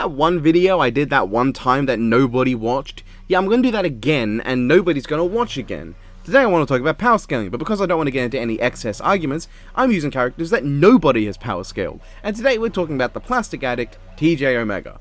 that one video I did that one time that nobody watched? Yeah, I'm going to do that again, and nobody's going to watch again. Today I want to talk about power scaling, but because I don't want to get into any excess arguments, I'm using characters that nobody has power scaled. And today we're talking about the Plastic Addict, TJOmega.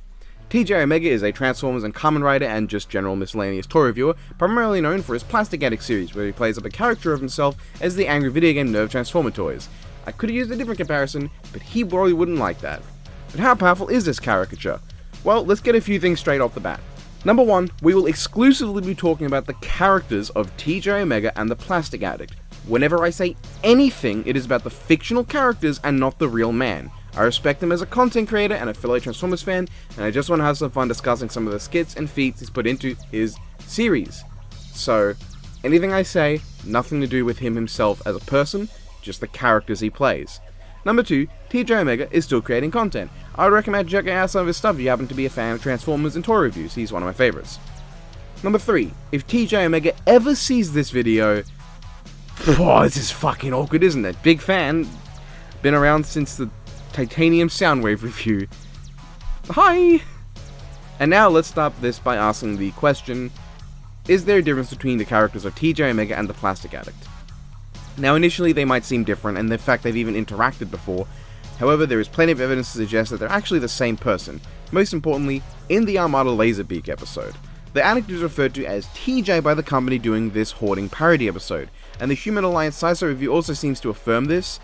TJOmega is a Transformers and Kamen Rider and just general miscellaneous toy reviewer, primarily known for his Plastic Addict series, where he plays up a character of himself as the angry video game nerd Transformer toys. I could have used a different comparison, but he probably wouldn't like that. But how powerful is this caricature? Well, let's get a few things straight off the bat. Number one, we will exclusively be talking about the characters of TJOmega and the Plastic Addict. Whenever I say anything, it is about the fictional characters and not the real man. I respect him as a content creator and a fellow Transformers fan, and I just want to have some fun discussing some of the skits and feats he's put into his series. So, anything I say, nothing to do with him himself as a person, just the characters he plays. Number 2, TJOmega is still creating content. I would recommend checking out some of his stuff if you happen to be a fan of Transformers and toy reviews. He's one of my favorites. Number 3, if TJOmega ever sees this video, this is fucking awkward, isn't it? Big fan, been around since the Titanium Soundwave review. Hi! And now let's start this by asking the question, is there a difference between the characters of TJOmega and the Plastic Addict? Now initially they might seem different, and in fact they've even interacted before. However, there is plenty of evidence to suggest that they're actually the same person. Most importantly, in the Armada Laserbeak episode. The Addict is referred to as TJ by the company doing this hoarding parody episode, and the Human Alliance Sci-Fi review also seems to affirm this.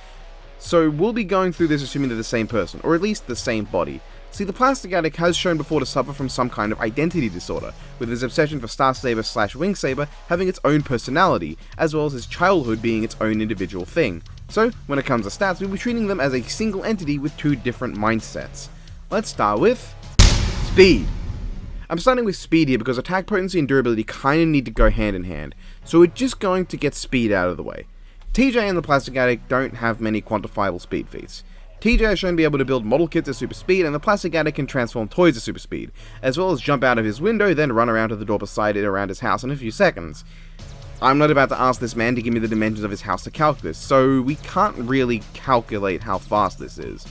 So we'll be going through this assuming they're the same person, or at least the same body. See, the Plastic Addict has shown before to suffer from some kind of identity disorder, with his obsession for Star Saber/Wing Saber having its own personality, as well as his childhood being its own individual thing. So, when it comes to stats, we'll be treating them as a single entity with two different mindsets. Let's start with speed. I'm starting with speed here because attack potency and durability kinda need to go hand in hand, so we're just going to get speed out of the way. TJ and the Plastic Addict don't have many quantifiable speed feats. TJ has shown to be able to build model kits at super speed, and the Plastic Addict can transform toys at super speed, as well as jump out of his window, then run around to the door beside it around his house in a few seconds. I'm not about to ask this man to give me the dimensions of his house to calc this, so we can't really calculate how fast this is.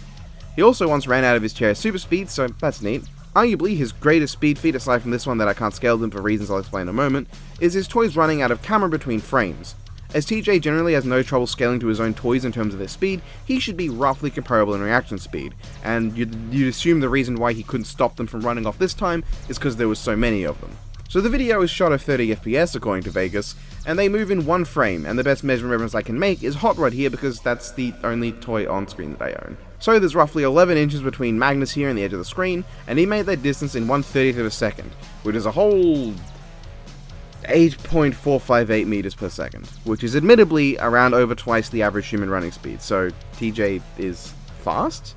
He also once ran out of his chair at super speed, so that's neat. Arguably, his greatest speed feat, aside from this one that I can't scale them for reasons I'll explain in a moment, is his toys running out of camera between frames. As TJ generally has no trouble scaling to his own toys in terms of their speed, he should be roughly comparable in reaction speed, and you'd assume the reason why he couldn't stop them from running off this time is because there was so many of them. So the video is shot at 30 FPS according to Vegas, and they move in one frame, and the best measurement reference I can make is Hot Rod here because that's the only toy on screen that I own. So there's roughly 11 inches between Magnus here and the edge of the screen, and he made that distance in 1/30th of a second, which is a whole 8.458 meters per second, which is admittedly around over twice the average human running speed, so TJ is fast?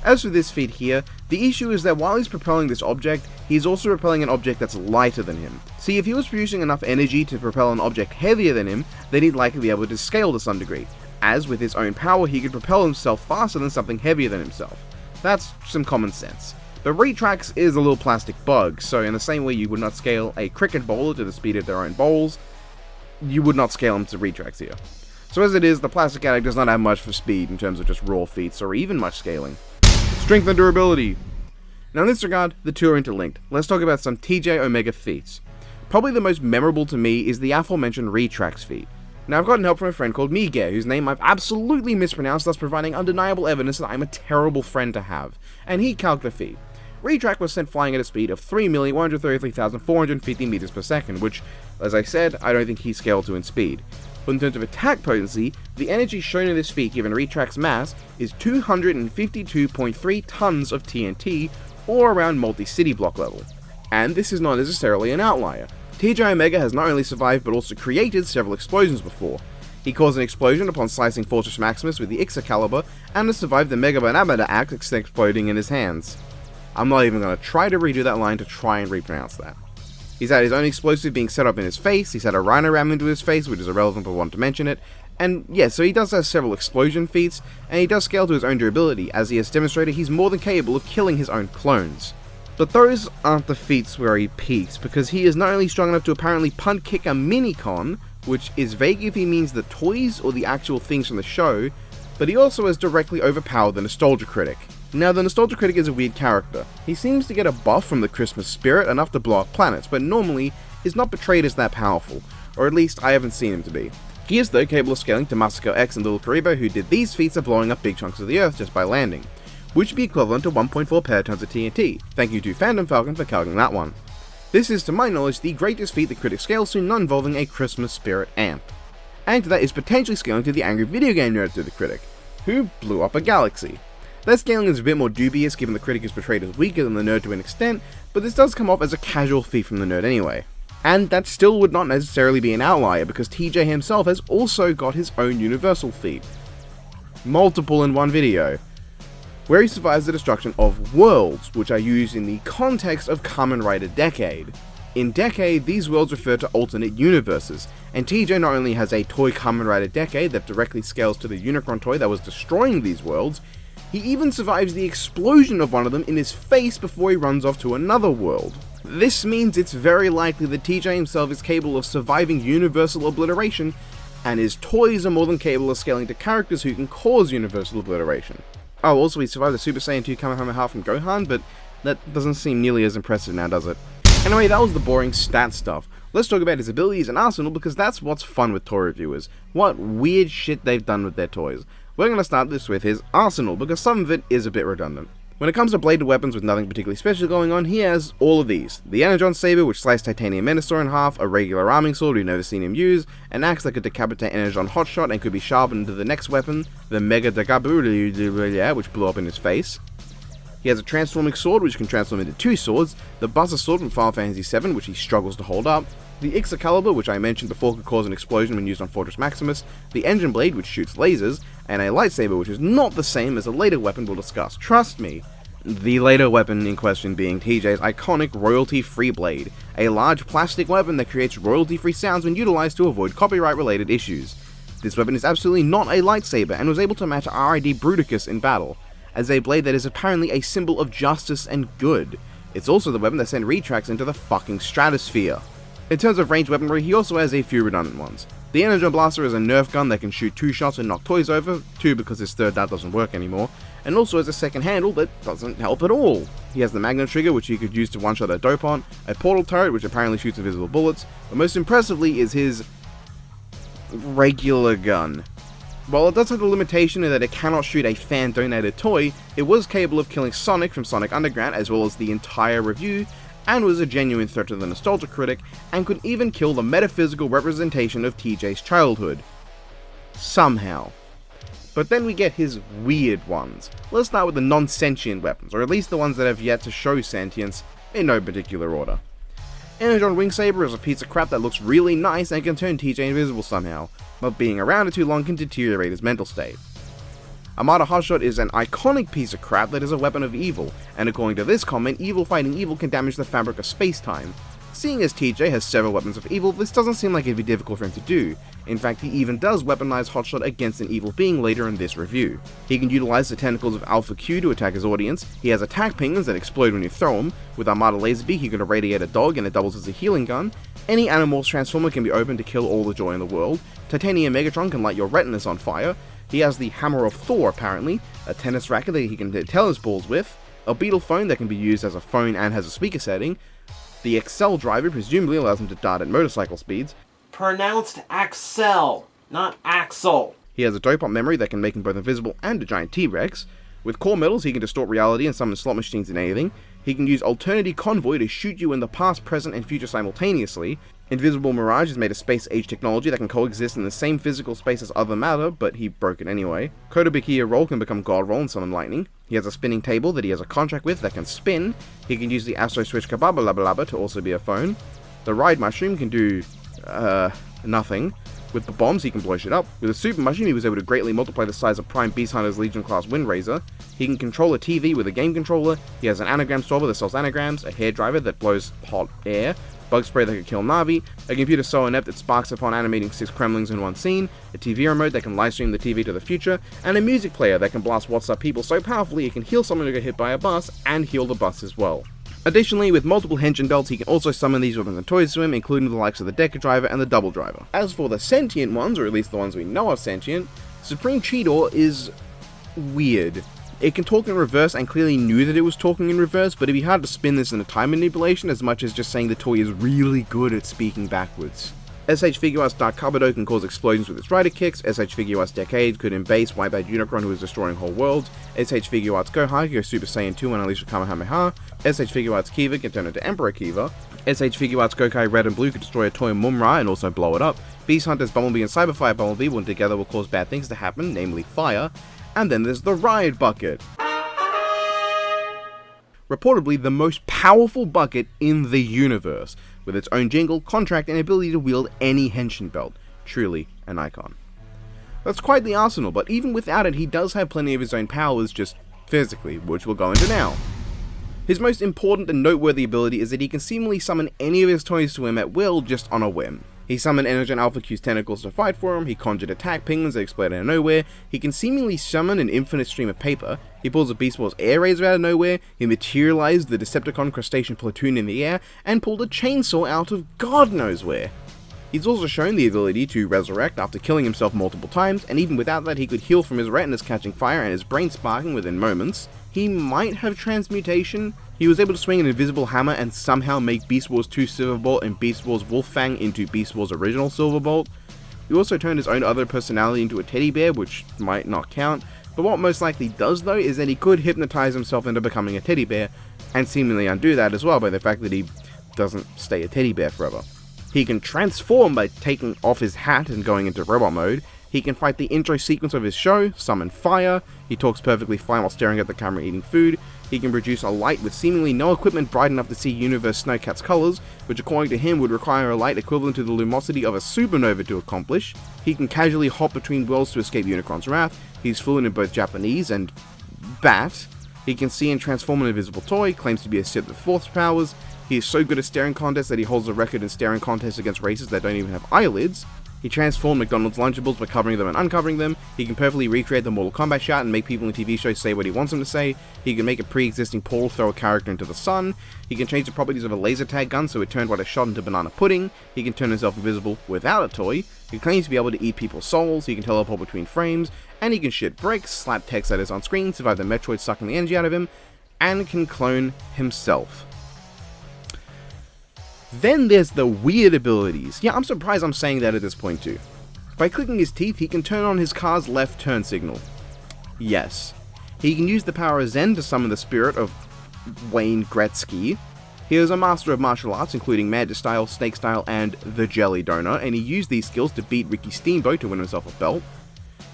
As for this feat here, the issue is that while he's propelling this object, he's also propelling an object that's lighter than him. See, if he was producing enough energy to propel an object heavier than him, then he'd likely be able to scale to some degree, as with his own power he could propel himself faster than something heavier than himself. That's some common sense. But retracts is a little plastic bug, so in the same way you would not scale a cricket bowler to the speed of their own bowls, you would not scale them to retracts here. So as it is, the Plastic Addict does not have much for speed in terms of just raw feats or even much scaling. Strength and durability. Now in this regard, the two are interlinked. Let's talk about some TJOmega feats. Probably the most memorable to me is the aforementioned retracts feat. Now I've gotten help from a friend called Miguel, whose name I've absolutely mispronounced, thus providing undeniable evidence that I'm a terrible friend to have, and he calced the feat. Retract was sent flying at a speed of 3,133,450 meters per second, which, as I said, I don't think he scaled to in speed. But in terms of attack potency, the energy shown in this feat given Retract's mass is 252.3 tons of TNT, or around multi-city block level. And this is not necessarily an outlier. TJOmega has not only survived but also created several explosions before. He caused an explosion upon slicing Fortress Maximus with the Excalibur, and has survived the Mega Banabada axe exploding in his hands. I'm not even going to try to redo that line to try and repronounce that. He's had his own explosive being set up in his face, he's had a Rhino ram into his face, which is irrelevant but I want to mention it, and yeah, so he does have several explosion feats, and he does scale to his own durability, as he has demonstrated he's more than capable of killing his own clones. But those aren't the feats where he peaks, because he is not only strong enough to apparently punt kick a Minicon, which is vague if he means the toys or the actual things from the show, but he also has directly overpowered the Nostalgia Critic. Now, the Nostalgia Critic is a weird character. He seems to get a buff from the Christmas spirit, enough to blow up planets, but normally is not portrayed as that powerful, or at least I haven't seen him to be. He is though capable of scaling to Masako X and Little Karibo, who did these feats of blowing up big chunks of the Earth just by landing, which would be equivalent to 1.4 petatons of TNT. Thank you to Fandom Falcon for calculating that one. This is, to my knowledge, the greatest feat the critic scales to, not involving a Christmas spirit amp. And that is potentially scaling to the angry video game nerd to the critic, who blew up a galaxy. That scaling is a bit more dubious given the critic is portrayed as weaker than the nerd to an extent, but this does come off as a casual feat from the nerd anyway. And that still would not necessarily be an outlier, because TJ himself has also got his own universal feat. Multiple in one video, where he survives the destruction of worlds, which are used in the context of Kamen Rider Decade. In Decade, these worlds refer to alternate universes, and TJ not only has a toy Kamen Rider Decade that directly scales to the Unicron toy that was destroying these worlds, he even survives the explosion of one of them in his face before he runs off to another world. This means it's very likely that TJ himself is capable of surviving universal obliteration, and his toys are more than capable of scaling to characters who can cause universal obliteration. Oh, also he survived the Super Saiyan 2 Kamehameha from Gohan, but that doesn't seem nearly as impressive now, does it? Anyway, that was the boring stat stuff. Let's talk about his abilities and arsenal, because that's what's fun with toy reviewers. What weird shit they've done with their toys. We're going to start this with his arsenal, because some of it is a bit redundant. When it comes to bladed weapons with nothing particularly special going on, he has all of these. The Energon Saber, which sliced Titanium Menasor in half, a regular arming sword we've never seen him use, an axe that could decapitate Energon Hotshot and could be sharpened into the next weapon, the Mega Dagabu, which blew up in his face. He has a transforming sword, which can transform into two swords, the Buster Sword from Final Fantasy VII, which he struggles to hold up, the Excalibur, which I mentioned before could cause an explosion when used on Fortress Maximus, the Engine Blade, which shoots lasers, and a lightsaber, which is not the same as a later weapon we'll discuss. Trust me. The later weapon in question being TJ's iconic royalty-free blade, a large plastic weapon that creates royalty-free sounds when utilized to avoid copyright-related issues. This weapon is absolutely not a lightsaber and was able to match R.I.D. Bruticus in battle, as a blade that is apparently a symbol of justice and good. It's also the weapon that sent Retrax into the fucking stratosphere. In terms of ranged weaponry, he also has a few redundant ones. The Energon Blaster is a Nerf gun that can shoot 2 shots and knock toys over, 2 because his third dart doesn't work anymore, and also has a second handle that doesn't help at all. He has the Magnet Trigger, which he could use to one-shot a Dopont, a Portal Turret, which apparently shoots invisible bullets, but most impressively is his regular gun. While it does have the limitation in that it cannot shoot a fan-donated toy, it was capable of killing Sonic from Sonic Underground as well as the entire review, and was a genuine threat to the Nostalgia Critic, and could even kill the metaphysical representation of TJ's childhood. Somehow. But then we get his weird ones. Let's start with the non-sentient weapons, or at least the ones that have yet to show sentience, in no particular order. Energon Wing Saber is a piece of crap that looks really nice and can turn TJ invisible somehow, but being around it too long can deteriorate his mental state. Armada Hotshot is an iconic piece of crap that is a weapon of evil, and according to this comment, evil fighting evil can damage the fabric of space-time. Seeing as TJ has several weapons of evil, this doesn't seem like it'd be difficult for him to do. In fact, he even does weaponize Hotshot against an evil being later in this review. He can utilize the tentacles of Alpha Q to attack his audience, he has attack penguins that explode when you throw them, with Armada Laserbeak he can irradiate a dog and it doubles as a healing gun, any Animorphs transformer can be opened to kill all the joy in the world, Titanium Megatron can light your retinas on fire, he has the Hammer of Thor apparently, a tennis racket that he can hit tennis balls with, a Beetle phone that can be used as a phone and has a speaker setting, the Excel driver presumably allows him to dart at motorcycle speeds. Pronounced Axel, not Axel. He has a Dopont memory that can make him both invisible and a giant T-Rex. With core metals, he can distort reality and summon slot machines and anything. He can use Alternity Convoy to shoot you in the past, present, and future simultaneously. Invisible Mirage is made of space-age technology that can coexist in the same physical space as other matter, but he broke it anyway. Kotobukiya Roll can become God Roll and summon lightning. He has a spinning table that he has a contract with that can spin. He can use the Astro Switch Kababalaba to also be a phone. The Ride Mushroom can do, nothing. With the bombs, he can blow shit up. With the Super Mushroom, he was able to greatly multiply the size of Prime Beast Hunter's Legion class Windrazor. He can control a TV with a game controller. He has an anagram solver that sells anagrams, a hairdryer that blows hot air, bug spray that can kill Navi, a computer so inept that sparks upon animating 6 Kremlings in one scene, a TV remote that can livestream the TV to the future, and a music player that can blast WhatsApp people so powerfully it can heal someone who got hit by a bus, and heal the bus as well. Additionally, with multiple Henshin belts, he can also summon these weapons and toys to him, including the likes of the Deca Driver and the Double Driver. As for the sentient ones, or at least the ones we know are sentient, Supreme Cheetor is weird. It can talk in reverse and clearly knew that it was talking in reverse, but it'd be hard to spin this into time manipulation as much as just saying the toy is really good at speaking backwards. SH Figuarts Dark Kabuto can cause explosions with its rider kicks. SH Figuarts Decade could embase wipe out Unicron who is destroying whole worlds. SH Figuarts Gohai can go Super Saiyan 2 and unleash a Kamehameha. SH Figuarts Kiva can turn into Emperor Kiva. SH Figuarts Gokai Red and Blue can destroy a toy Mumra and also blow it up. Beast Hunters Bumblebee and Cyberfire Bumblebee when together will cause bad things to happen, namely fire. And then there's the Riot Bucket. Reportedly the most powerful bucket in the universe, with its own jingle, contract, and ability to wield any henshin belt. Truly an icon. That's quite the arsenal, but even without it, he does have plenty of his own powers just physically, which we'll go into now. His most important and noteworthy ability is that he can seemingly summon any of his toys to him at will just on a whim. He summoned Energon Alpha Q's tentacles to fight for him, he conjured attack penguins that explode out of nowhere, he can seemingly summon an infinite stream of paper, he pulls a Beast Wars air razor out of nowhere, he materialized the Decepticon crustacean platoon in the air, and pulled a chainsaw out of God knows where. He's also shown the ability to resurrect after killing himself multiple times, and even without that he could heal from his retinas catching fire and his brain sparking within moments. He might have transmutation. He was able to swing an invisible hammer and somehow make Beast Wars 2 Silverbolt and Beast Wars Wolffang into Beast Wars original Silverbolt. He also turned his own other personality into a teddy bear, which might not count, but what most likely does though is that he could hypnotize himself into becoming a teddy bear, and seemingly undo that as well by the fact that he doesn't stay a teddy bear forever. He can transform by taking off his hat and going into robot mode. He can fight the intro sequence of his show, summon fire, he talks perfectly fine while staring at the camera eating food, he can produce a light with seemingly no equipment bright enough to see Universe Snowcat's colours, which according to him would require a light equivalent to the lumosity of a supernova to accomplish. He can casually hop between worlds to escape Unicron's wrath, he's fluent in both Japanese and Bat, he can see and transform an invisible toy, claims to be a Sith with force powers, he is so good at staring contests that he holds the record in staring contests against races that don't even have eyelids. He transformed McDonald's Lunchables by covering them and uncovering them. He can perfectly recreate the Mortal Kombat shot and make people in TV shows say what he wants them to say. He can make a pre-existing portal throw a character into the sun. He can change the properties of a laser tag gun so it turned what it shot into banana pudding. He can turn himself invisible without a toy. He claims to be able to eat people's souls. He can teleport between frames. And he can shit bricks, slap text letters on screen, survive the Metroid sucking the energy out of him, and can clone himself. Then there's the weird abilities. Yeah, I'm surprised I'm saying that at this point too. By clicking his teeth, he can turn on his car's left turn signal. Yes. He can use the power of Zen to summon the spirit of Wayne Gretzky. He is a master of martial arts, including Magic Style, Snake Style, and the Jelly Donut, and he used these skills to beat Ricky Steamboat to win himself a belt.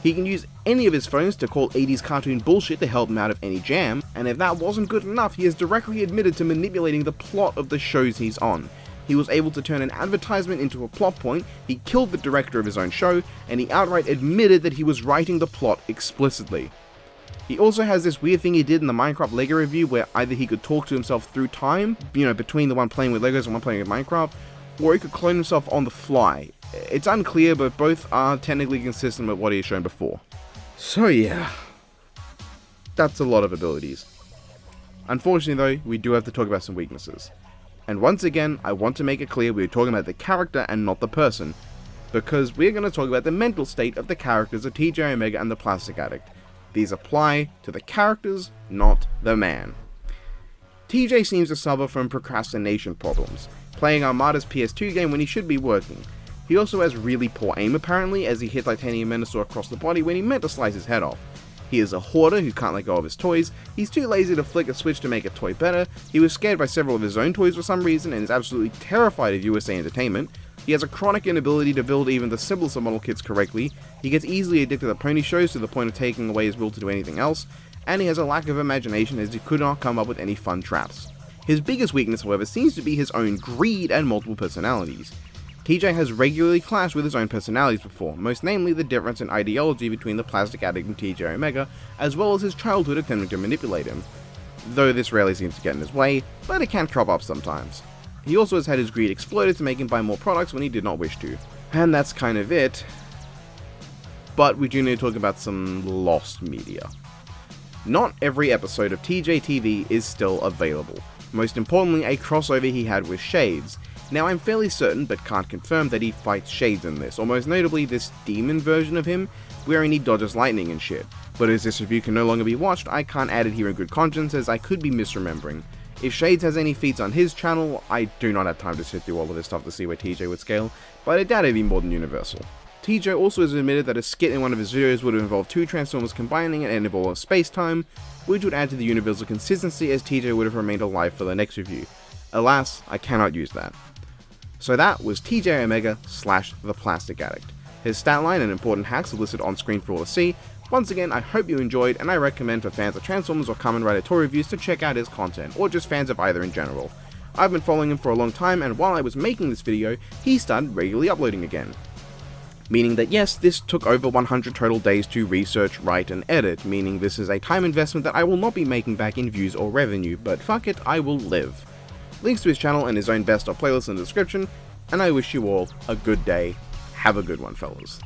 He can use any of his phones to call 80s cartoon bullshit to help him out of any jam, and if that wasn't good enough, he has directly admitted to manipulating the plot of the shows he's on. He was able to turn an advertisement into a plot point, he killed the director of his own show, and he outright admitted that he was writing the plot explicitly. He also has this weird thing he did in the Minecraft LEGO review where either he could talk to himself through time, between the one playing with Legos and one playing with Minecraft, or he could clone himself on the fly. It's unclear, but both are technically consistent with what he has shown before. So yeah, that's a lot of abilities. Unfortunately though, we do have to talk about some weaknesses. And once again, I want to make it clear we're talking about the character and not the person, because we're going to talk about the mental state of the characters of TJOmega and the Plastic Addict. These apply to the characters, not the man. TJ seems to suffer from procrastination problems, playing Armada's PS2 game when he should be working. He also has really poor aim apparently, as he hit Titanium Menasor across the body when he meant to slice his head off. He is a hoarder who can't let go of his toys, he's too lazy to flick a switch to make a toy better, he was scared by several of his own toys for some reason and is absolutely terrified of USA Entertainment, he has a chronic inability to build even the simplest of model kits correctly, he gets easily addicted to pony shows to the point of taking away his will to do anything else, and he has a lack of imagination as he could not come up with any fun traps. His biggest weakness, however, seems to be his own greed and multiple personalities. TJ has regularly clashed with his own personalities before, most namely the difference in ideology between the Plastic Addict and TJOmega, as well as his childhood attempting to manipulate him. Though this rarely seems to get in his way, but it can crop up sometimes. He also has had his greed exploited to make him buy more products when he did not wish to. And that's kind of it. But we do need to talk about some lost media. Not every episode of TJTV is still available. Most importantly, a crossover he had with Shades. Now I'm fairly certain, but can't confirm, that he fights Shades in this, or most notably this demon version of him, wherein he dodges lightning and shit. But as this review can no longer be watched, I can't add it here in good conscience as I could be misremembering. If Shades has any feats on his channel, I do not have time to sit through all of this stuff to see where TJ would scale, but I doubt it'd be more than universal. TJ also has admitted that a skit in one of his videos would have involved two Transformers combining at an interval of space-time, which would add to the universal consistency as TJ would have remained alive for the next review. Alas, I cannot use that. So that was TJOmega / the Plastic Addict. His stat line and important hacks are listed on screen for all to see. Once again, I hope you enjoyed, and I recommend for fans of Transformers or Kamen Rider toy reviews to check out his content, or just fans of either in general. I've been following him for a long time, and while I was making this video, he started regularly uploading again. Meaning that yes, this took over 100 total days to research, write, and edit, meaning this is a time investment that I will not be making back in views or revenue, but fuck it, I will live. Links to his channel and his own best of playlist in the description, and I wish you all a good day. Have a good one, fellas.